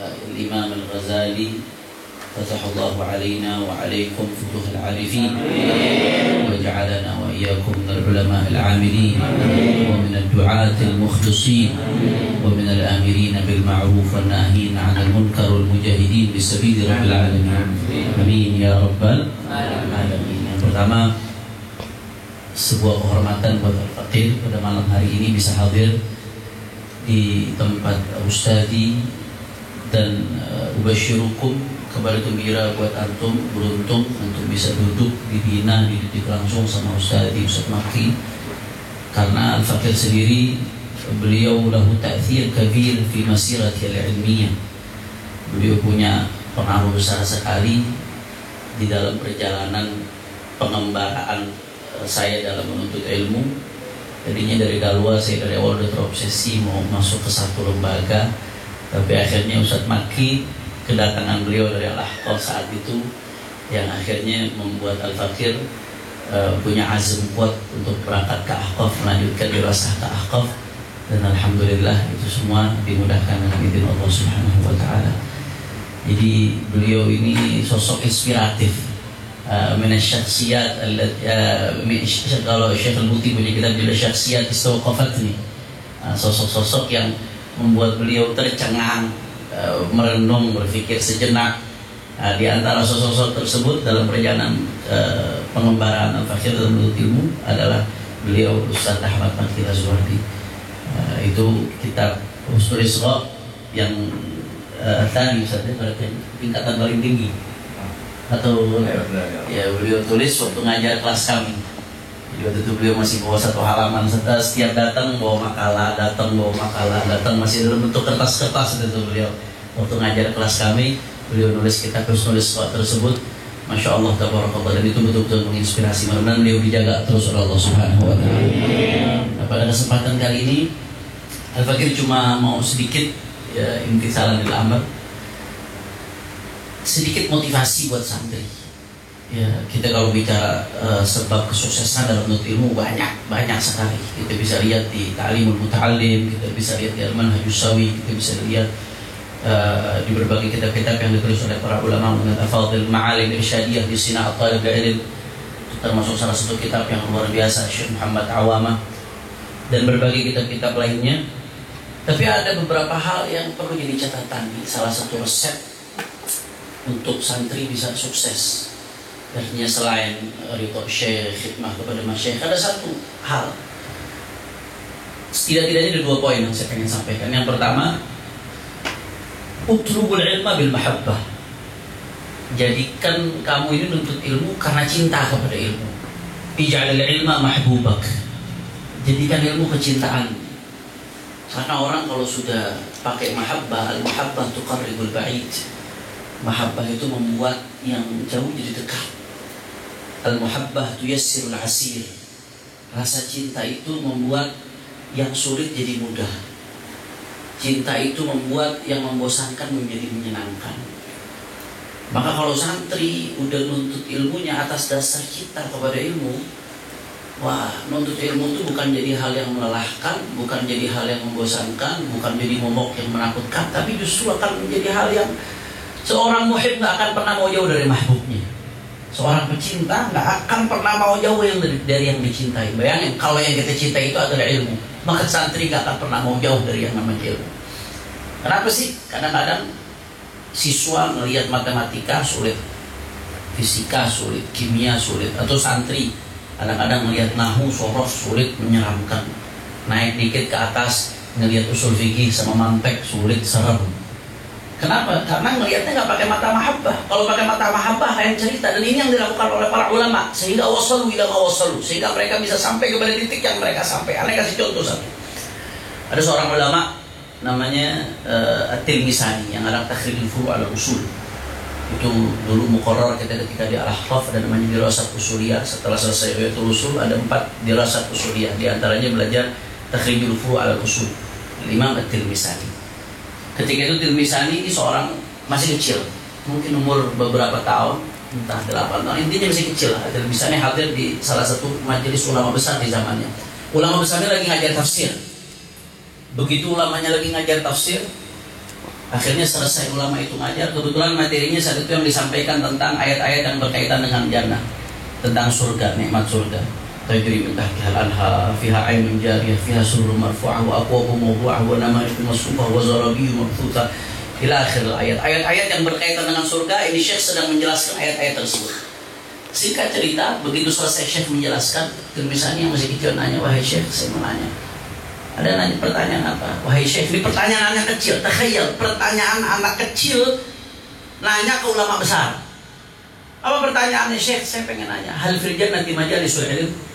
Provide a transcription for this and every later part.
الإمام الغزالي فتح الله علينا وعليكم فتوح العارفين وجعلنا وإياكم من العلماء العاملين ومن الدعاة المخلصين ومن الآمرين بالمعروف والناهين عن المنكر والمجاهدين بسبيل رب العالمين آمين يا رب العالمين. Yang pertama, sebuah kehormatan buat Al-Faqih pada malam hari ini bisa hadir di tempat Ustadi, dan ubasyirukum, kabar gembira buat antum, beruntung untuk bisa duduk dibina, dididik langsung sama Ustadi Ustaz Maki, karena Al-Faqih sendiri beliau lahu ta'thir kabir fi masirati al-ilmiyah. Beliau punya pengaruh besar sekali di dalam perjalanan pengembaraan saya dalam menuntut ilmu. Jadinya dari Dalwa saya dari awal udah terobsesi mau masuk ke satu lembaga, tapi akhirnya Ustaz Maki, kedatangan beliau dari Al-Ahqaf saat itu yang akhirnya membuat Al-Fakir punya azam kuat untuk berangkat ke Ahqaf, melanjutkan dirasah ke Ahqaf, dan alhamdulillah itu semua dimudahkan dengan izin Allah Subhanahu wa taala. Jadi beliau ini sosok inspiratif. Minasyakhsiyat kalau Syekh Al-Muti punya kitab judul Syakhsiyat Istawqafatni, sosok-sosok yang membuat beliau tercengang, merenung, berpikir sejenak. Di antara sosok-sosok tersebut dalam perjalanan pengembaraan Al-Fakir dalam menuntut ilmu adalah beliau Ustaz Ahmad Makki Azwardi. Itu kitab Husnul Isra yang tadi Ustaz pada tingkatan paling tinggi, atau ya beliau tulis waktu ngajar kelas kami. Jadi waktu itu beliau masih bawa satu halaman, setiap datang bawa makalah, datang masih dalam bentuk kertas-kertas itu beliau. Waktu ngajar kelas kami, beliau nulis kitab Husnul Isra tersebut. Masya Allah, tabarakallah, dan itu betul-betul menginspirasi. Mudah-mudahan beliau dijaga terus oleh Allah Subhanahu wa taala. Nah, pada kesempatan kali ini Al-Fakir cuma mau sedikit ya, imtitsalan lil amr, sedikit motivasi buat santri. Ya, kita kalau bicara sebab kesuksesan dalam menuntut ilmu banyak sekali. Kita bisa lihat di Ta'limul Muta'allim, kita bisa lihat di Al-Manhajus Sawi, kita bisa lihat di berbagai kitab-kitab yang ditulis oleh para ulama dengan Afadhil Ma'alim Irsyadiyah di Sina At-Talib Ilm, termasuk salah satu kitab yang luar biasa Syekh Muhammad Awamah, dan berbagai kitab-kitab lainnya. Tapi ada beberapa hal yang perlu jadi catatan. Salah satu resep untuk santri bisa sukses, artinya selain ridho syekh, khidmah kepada masyayikh, ada satu hal, setidak-tidaknya ada 2 poin yang saya ingin sampaikan. Yang pertama, utlubul ilma bil mahabbah. Jadikan kamu ini nuntut ilmu karena cinta kepada ilmu. Ij'alil ilma mahbubak. Jadikan ilmu kecintaan. Karena orang kalau sudah pakai mahabbah, al-mahabbah tuqarribul ba'id. Mahabbah itu membuat yang jauh jadi dekat. Al-muhabbah tuyassirul asir. Rasa cinta itu membuat yang sulit jadi mudah. Cinta itu membuat yang membosankan menjadi menyenangkan. Maka kalau santri udah nuntut ilmunya atas dasar cinta kepada ilmu, wah, nuntut ilmu itu bukan jadi hal yang melelahkan, bukan jadi hal yang membosankan, bukan jadi momok yang menakutkan, tapi justru akan menjadi hal yang seorang muhib gak akan pernah mau jauh dari mahbubnya. Seorang pecinta gak akan pernah mau jauh dari yang dicintai. Bayangin, kalau yang kita cintai itu adalah ilmu, maka santri gak akan pernah mau jauh dari yang namanya ilmu. Kenapa sih? Kadang-kadang siswa melihat matematika sulit, fisika sulit, kimia sulit, atau santri kadang-kadang melihat nahu, sorof sulit, menyeramkan. Naik dikit ke atas ngelihat usul fikih sama mantek sulit, serem. Kenapa? Karena ngelihatnya nggak pakai mata mahabbah. Kalau pakai mata mahabbah lain cerita. Dan ini yang dilakukan oleh para ulama, sehingga wasalu ila wasalu, sehingga mereka bisa sampai kepada titik yang mereka sampai. Anda kasih contoh satu. Ada seorang ulama namanya At-Tirmizani yang ada Takhrijul Furu' ala Usul. Itu dulu muqarrar kita ketika di Al-Ahqaf dan namanya dirasat usuliyah. Setelah selesai Ayatul Usul ada 4 dirasat usuliyah. Di antaranya belajar Takhrijul Furu' ala Usul, Imam At-Tirmizani. Ketika itu Tirmizani ini seorang masih kecil, mungkin umur beberapa tahun, entah 8 tahun, intinya masih kecil. Tirmizani hadir di salah satu majelis ulama besar di zamannya. Ulama besarnya lagi ngajar tafsir. Begitu ulamanya lagi ngajar tafsir, Akhirnya selesai ulama itu ngajar. Kebetulan materinya saat itu yang disampaikan tentang ayat-ayat yang berkaitan dengan jannah, tentang surga, nikmat surga. Tajri min tahtiha al-anhar, fiha 'ainun jariyah, fiha sururun marfu'ah wa akwabun mawdu'ah wa namaruqun masfuufah wa zarabiyyun mabthutha ila akhir ayat. Ayat-ayat yang berkaitan dengan surga ini Syekh sedang menjelaskan ayat-ayat tersebut. Singkat cerita, begitu selesai Syekh menjelaskan, misalnya yang masih kecil nanya, "Wahai Syekh, saya mau nanya." Ada nanya pertanyaan apa? "Wahai Syekh," ini pertanyaan anak kecil, takhayal, pertanyaan anak kecil nanya ke ulama besar. Apa pertanyaannya Syekh? Saya pengen nanya, "Hal fil jannati majalisul ilm?"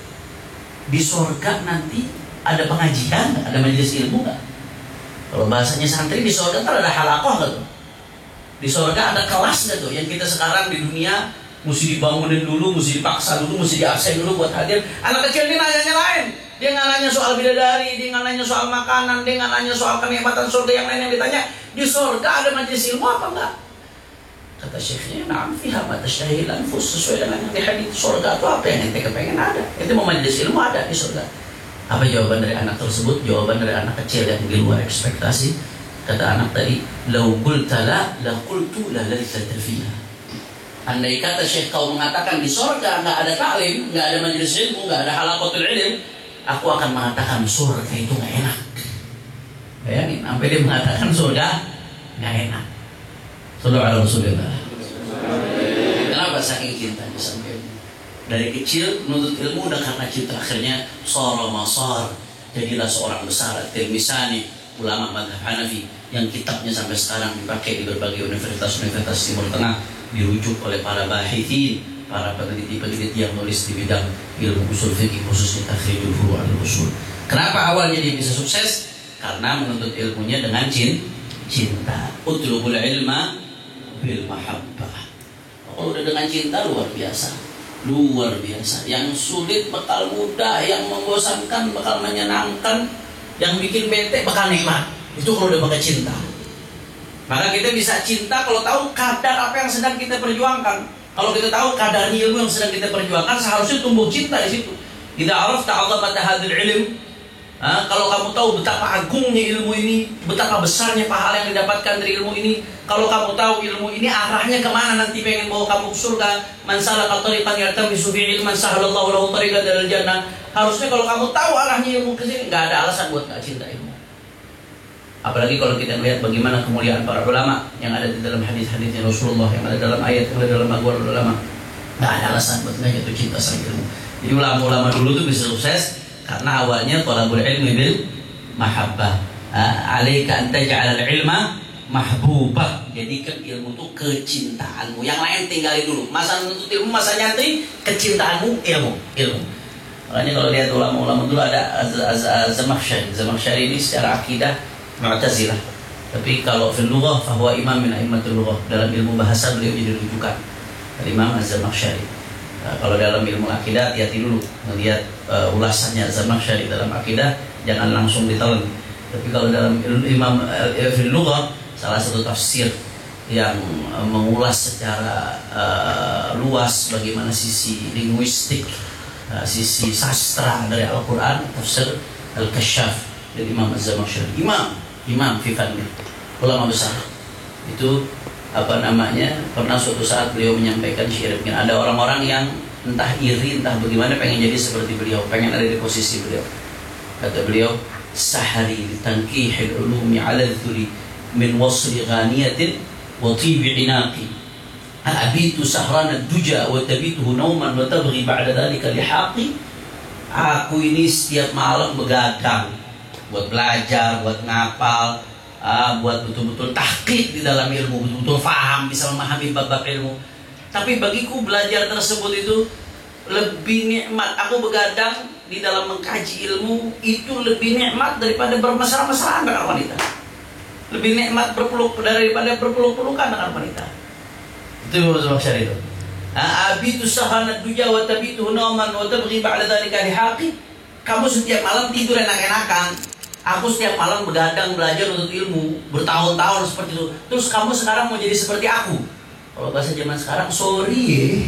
Di surga nanti ada pengajian, ada majelis ilmu nggak? Kalau bahasanya santri, di surga kan ada halaqah nggak tuh? Di surga ada kelas nggak tuh? Yang kita sekarang di dunia mesti dibangunin dulu, mesti dipaksa dulu, mesti diaksen dulu buat hadir. Anak kecil ini nanyanya lain. Dia nggak nanya soal bidadari, dia nggak nanya soal makanan, dia nggak nanya soal kenikmatan surga. Yang lain yang ditanya, di surga ada majelis ilmu apa enggak? Kata Syekhnya, "Na'am fiha ma tashtahil anfus," sesuai dengan yang di hadits. Surga itu apa yang ente kepengen ada. Itu mau majelis ilmu ada di surga. Apa jawaban dari anak tersebut? Jawaban dari anak kecil yang di luar ekspektasi. Kata anak tadi, "Lau qulta la qultu la laysat fiha." Andai kata Syekh kau mengatakan di surga nggak ada taklim, nggak ada majelis ilmu, nggak ada halaqatul ilm, aku akan mengatakan surga itu nggak enak. Bayangin, sampai dia mengatakan surga nggak enak. Sallallahu alaihi wasallam. Kenapa saking cintanya sampai dari kecil menuntut ilmu udah karena cinta, akhirnya sara masar, jadilah seorang besar. Tirmisani, ulama mazhab Hanafi yang kitabnya sampai sekarang dipakai di berbagai universitas Timur Tengah, dirujuk oleh para bahithin, para peneliti-peneliti yang nulis di bidang ilmu usul fikih, khususnya takhrijul furu' al-usul. Kenapa awalnya dia bisa sukses? Karena menuntut ilmunya dengan cinta. Utlubul ilma bil mahabbah. Kalau udah dengan cinta luar biasa. Luar biasa. Yang sulit bakal mudah, yang membosankan bakal menyenangkan, yang bikin bete bakal nikmat. Itu kalau udah pakai cinta. Maka kita bisa cinta kalau tahu kadar apa yang sedang kita perjuangkan. Kalau kita tahu kadar ilmu yang sedang kita perjuangkan, seharusnya tumbuh cinta di situ. Idza arafta 'azamata hadzal ilm, kalau kamu tahu betapa agungnya ilmu ini, betapa besarnya pahala yang didapatkan dari ilmu ini, kalau kamu tahu ilmu ini arahnya kemana, nanti pengen bawa kamu ke surga, man salaka tariqan yaltamisu fihi ilman sahalallahu lahu tariqan ilal jannah. Harusnya kalau kamu tahu arahnya ilmu ke sini, nggak ada alasan buat nggak cinta ilmu. Apalagi kalau kita melihat bagaimana kemuliaan para ulama yang ada di dalam hadis-hadisnya Rasulullah, yang ada dalam ayat, yang ada dalam aqwal ulama, nggak ada alasan buat nggak jatuh cinta sama ilmu. Jadi ulama-ulama dulu tuh bisa sukses karena awalnya thalabul ilmi bil mahabbah. Alaika an taj'al al-ilma mahbubah. Jadikan ilmu itu kecintaanmu. Yang lain tinggalin dulu. Masa menuntut ilmu, masa nyantri, kecintaanmu ilmu. Makanya kalau lihat ulama-ulama dulu ada Zamakhsyari. Zamakhsyari ini secara akidah Mu'tazilah. Tapi kalau fil lughah fahuwa imam min a'immatul lughah. Dalam ilmu bahasa beliau jadi rujukan. Imam Az-Zamakhsyari. Kalau dalam ilmu akidah hati-hati dulu melihat ulasannya Zamakhsyari dalam akidah, jangan langsung ditelan. Tapi kalau dalam Imam fil lughah, salah satu tafsir yang mengulas secara luas bagaimana sisi linguistik, sisi sastra dari Al-Qur'an, tafsir Al-Kasyaf dari Imam Az-Zamakhsyari. Imam fi fanni, ulama besar. Itu pernah suatu saat beliau menyampaikan syair, mungkin ada orang-orang yang entah iri entah bagaimana pengen jadi seperti beliau, pengen ada di posisi beliau. Kata beliau, "Sahari litankihil ulumi ala dhuri min wasli ghaniyatin wa tibi inaqi abitu sahrana duja wa tabituhu nauman wa tabghi ba'da dhalika lihaqi." Aku ini setiap malam begadang buat belajar, buat ngapal, buat betul-betul tahqiq di dalam ilmu, betul-betul faham, bisa memahami bab-bab ilmu. Tapi bagiku belajar tersebut itu lebih nikmat. Aku begadang di dalam mengkaji ilmu itu lebih nikmat daripada bermesra-mesraan dengan wanita. Lebih nikmat daripada berpeluk-pelukan dengan wanita. Itu maksud itu. Abitu sahanat duja wa tabitu nauman wa tabghi ba'da dzalika lihaqi. Kamu setiap malam tidur enak-enakan. Aku setiap malam begadang belajar untuk ilmu bertahun-tahun seperti itu. Terus kamu sekarang mau jadi seperti aku? Kalau bahasa zaman sekarang, sorry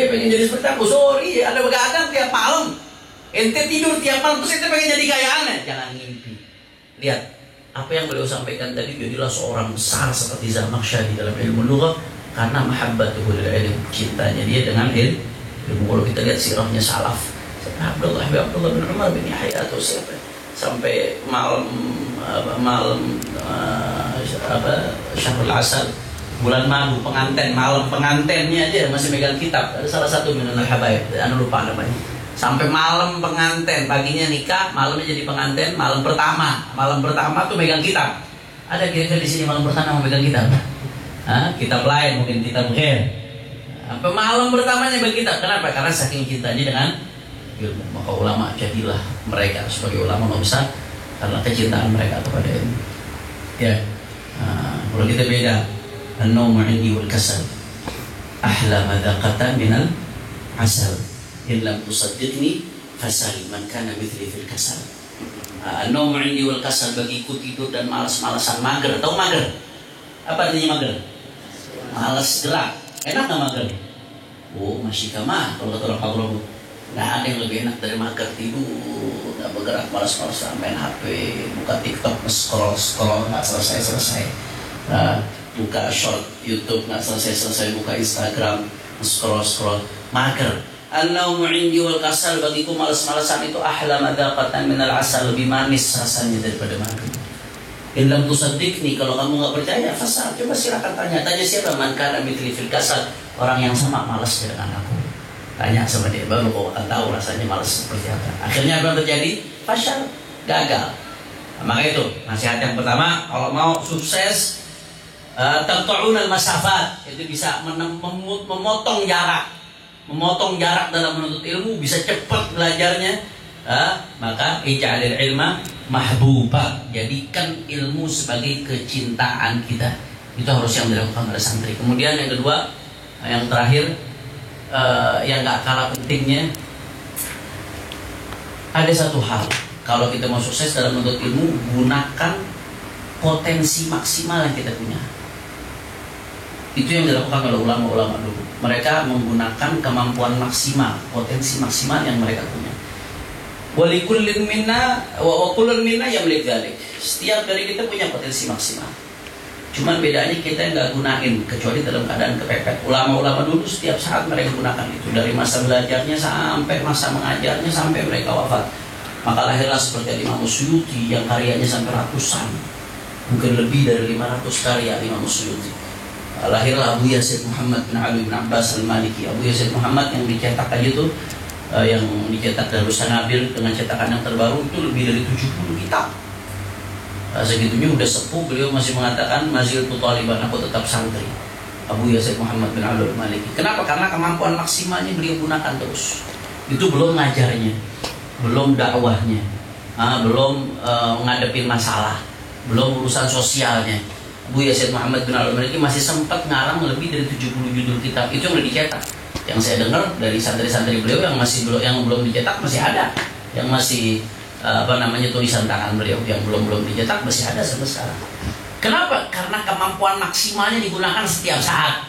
pengen jadi seperti aku. Sorry ada begadang tiap malam. Ente tidur tiap malam terus ente pengen jadi kayak aneh. Jangan ngimpi. Lihat apa yang beliau sampaikan tadi, jadilah seorang besar seperti Zamakhsyari dalam ilmu lughah karena mahabbatuhu lil ilm, cintanya dia dengan ilmu. Kalau kita lihat sirahnya salaf, Abdullah bin Umar bin Yahya atau siapa, sampai malam Syahrul Asal, bulan madu, pengantin, malam pengantinnya aja masih megang kitab. Ada salah satu minal habaib, anu lupa namanya. Sampai malam pengantin, paginya nikah, malamnya jadi pengantin, malam pertama tuh megang kitab. Ada kira-kira di sini malam pertama megang kitab? Kitab lain mungkin, kitab khair. Sampai malam pertamanya megang kitab. Kenapa? Karena saking cintanya dengan ilmu. Maka ulama jadilah mereka sebagai ulama besar karena kecintaan mereka kepada ilmu. Ya, kalau kita beda, an-nawmu 'indi wal kasal ahla madaqatan minal asal. In lam tusaddiqni fasal man kana mithli fil kasal. An-nawmu 'indi wal kasal, bagiku tidur dan malas-malasan, mager. Tahu mager? Apa artinya mager? Malas gerak. Enak nggak mager? Oh, masih kamah kalau kata orang Pablo. Nah, ada yang lebih enak dari mager, tidur, nggak bergerak, malas-malasan, main HP, buka TikTok, scroll nggak selesai. Buka short YouTube nggak selesai, buka Instagram, scroll, mager. An-nawmu 'indi wal kasal, bagiku malas-malasan itu ahla madaqatan minal asal, lebih manis rasanya daripada madu. In lam tusaddiqni, kalau kamu nggak percaya, fasal, coba silakan tanya siapa, man kana mithli fil kasal, orang yang sama malasnya dengan aku. Tanya sama dia, baru kau akan tahu rasanya malas seperti apa. Akhirnya apa yang terjadi? Fasal, gagal. Maka itu nasihat yang pertama, kalau mau sukses, taqta'unal masafat, itu bisa memotong jarak dalam menuntut ilmu, bisa cepat belajarnya. Maka ij'alil ilma mahbuba, jadikan ilmu sebagai kecintaan kita. Itu harus yang dilakukan oleh santri. Kemudian yang kedua, yang terakhir, yang gak kalah pentingnya, ada satu hal, kalau kita mau sukses dalam menuntut ilmu, gunakan potensi maksimal yang kita punya. Itu yang dilakukan oleh ulama-ulama dulu. Mereka menggunakan kemampuan maksimal, potensi maksimal yang mereka punya. Walikullin minna wa kullun minna yamlik dzalik. Setiap dari kita punya potensi maksimal. Cuman bedanya kita nggak gunain, kecuali dalam keadaan kepepet. Ulama-ulama dulu setiap saat mereka gunakan itu, dari masa belajarnya sampai masa mengajarnya, sampai mereka wafat. Maka lahirlah seperti Imam Suyuti yang karyanya sampai ratusan, mungkin lebih dari 500 karya Imam Suyuti. Lahirlah Abu Yazid Muhammad bin Ali bin Abbas al-Maliki. Abu Yazid Muhammad yang dicetak aja tuh, yang dicetak dari Sanabil dengan cetakan yang terbaru itu lebih dari 70 kitab. Segitunya udah sepuh, beliau masih mengatakan maziltu taliban, aku tetap santri. Abu Yazid Muhammad bin Ali al-Maliki. Kenapa? Karena kemampuan maksimalnya beliau gunakan terus. Itu belum ngajarnya, belum dakwahnya, belum ngadepin masalah, belum urusan sosialnya. Abu Yazid Muhammad bin Ali al-Maliki masih sempat ngarang lebih dari 70 judul kitab. Itu yang udah dicetak. Yang saya dengar dari santri-santri beliau yang belum dicetak masih ada, yang masih tulisan tangan beliau yang belum dicetak masih ada sampai sekarang. Kenapa? Karena kemampuan maksimalnya digunakan setiap saat.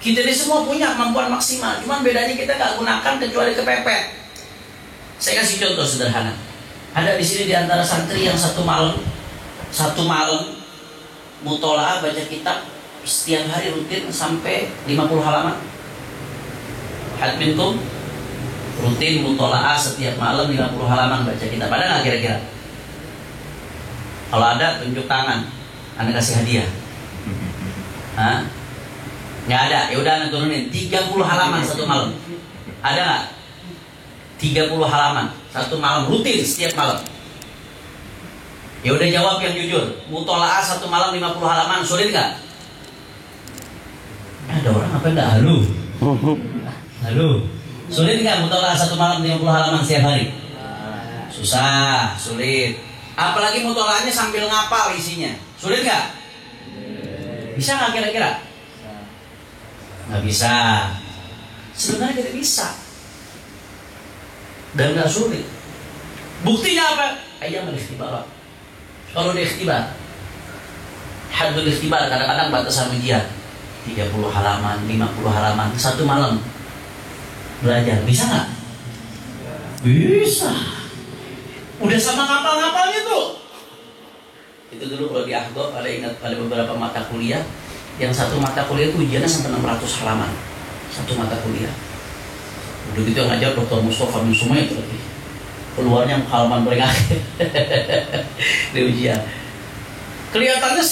Kita ini semua punya kemampuan maksimal, cuman bedanya kita nggak gunakan kecuali kepepet. Saya kasih contoh sederhana. Ada di sini di antara santri yang satu malam mutolaah baca kitab setiap hari rutin sampai 50 halaman. Had minkum rutin mutolaah setiap malam 50 halaman baca kitab. Ada nggak kira-kira? Kalau ada, tunjuk tangan, Anda kasih hadiah. Nggak ada, ya udah Anda turunin 30 halaman satu malam. Ada nggak? 30 halaman satu malam rutin setiap malam. Ya udah jawab yang jujur. Mutolaah satu malam 50 halaman sulit nggak? Ada orang apa enggak? Halo. Sulit nggak mutolaah satu malam 50 halaman setiap hari? Susah, sulit. Apalagi mutolaahnya sambil ngapal isinya. Sulit nggak? Bisa nggak kira-kira? Nggak bisa. Sebenarnya kita bisa. Dan nggak sulit. Buktinya apa? Ayam al-ikhtibar. Kalau diikhtibar, hadul ikhtibar, kadang-kadang batasan ujian 30 halaman, 50 halaman satu malam belajar, bisa nggak? Bisa. Udah sama ngapal-ngapalnya tuh. Itu dulu kalau di Ahqaf ada beberapa mata kuliah. Yang satu mata kuliah itu ujiannya sampai 600 halaman. Satu mata kuliah. Udah gitu yang ngajar Dr. Mustafa bin Sumaid lagi. Keluarnya halaman berenggak di ujian. Kelihatannya